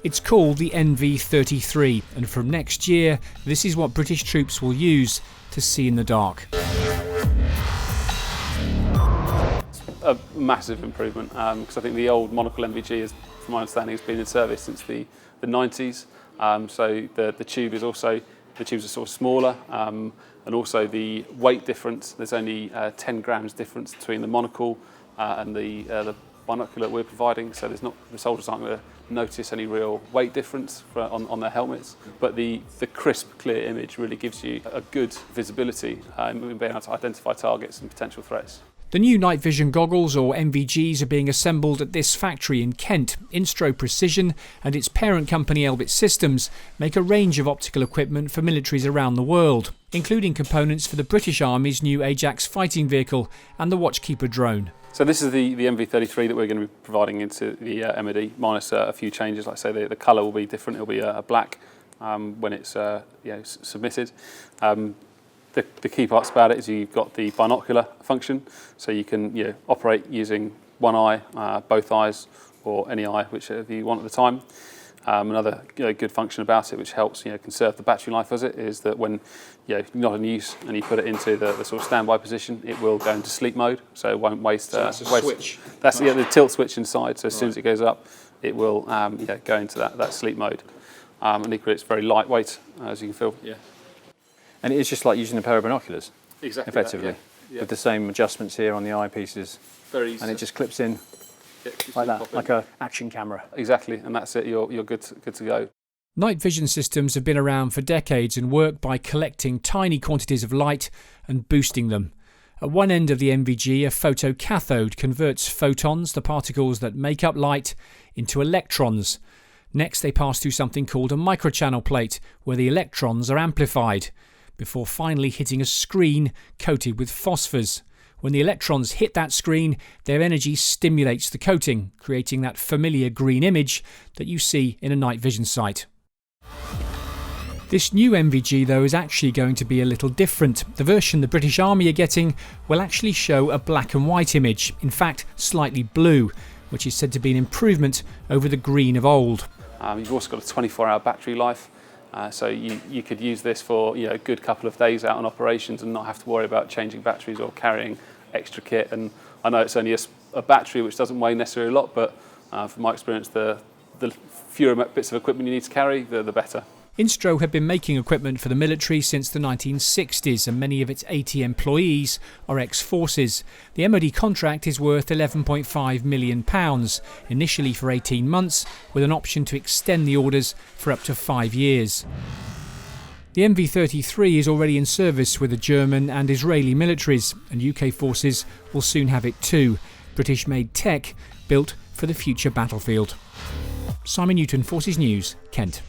It's called the NV-33, and from next year, this is what British troops will use to see in the dark. A massive improvement, because I think the old monocle NVG, from my understanding, has been in service since the 90s. So the tubes are sort of smaller, and also the weight difference. There's only 10 grams difference between the monocle and the binocular we're providing. So the soldiers aren't going to notice any real weight difference on their helmets. But the crisp, clear image really gives you a good visibility in being able to identify targets and potential threats. The new night vision goggles, or NVGs, are being assembled at this factory in Kent. Instro Precision and its parent company Elbit Systems make a range of optical equipment for militaries around the world, including components for the British Army's new XACT fighting vehicle and the Watchkeeper drone. So this is the NV-33 that we're going to be providing into the MOD, minus a few changes. Like I say, the colour will be different. It'll be a black when it's submitted. The key parts about it is you've got the binocular function, so you can operate using one eye, both eyes, or any eye, whichever you want at the time. Another good function about it, which helps conserve the battery life of it, is that when you're not in use and you put it into the sort of standby position, it will go into sleep mode, so it won't waste. So that's a switch. That's the tilt switch inside. So as soon as it goes up, it will go into that sleep mode. And equally, it's very lightweight, as you can feel. Yeah. And it is just like using a pair of binoculars, exactly, effectively, with the same adjustments here on the eyepieces. Very easy. And it just clips in like that, like an action camera. Exactly, and that's it. You're good to go. Night vision systems have been around for decades and work by collecting tiny quantities of light and boosting them. At one end of the NVG, a photocathode converts photons, the particles that make up light, into electrons. Next, they pass through something called a microchannel plate, where the electrons are amplified, before finally hitting a screen coated with phosphors. When the electrons hit that screen, their energy stimulates the coating, creating that familiar green image that you see in a night vision sight. This new NVG, though, is actually going to be a little different. The version the British Army are getting will actually show a black and white image, in fact slightly blue, which is said to be an improvement over the green of old. You've also got a 24-hour battery life. So you could use this for a good couple of days out on operations and not have to worry about changing batteries or carrying extra kit. And I know it's only a battery, which doesn't weigh necessarily a lot, but from my experience, the fewer bits of equipment you need to carry, the better. Instro had been making equipment for the military since the 1960s, and many of its 80 employees are ex-forces. The MOD contract is worth £11.5 million, initially for 18 months, with an option to extend the orders for up to 5 years. The NV-33 is already in service with the German and Israeli militaries, and UK forces will soon have it too. British-made tech built for the future battlefield. Simon Newton, Forces News, Kent.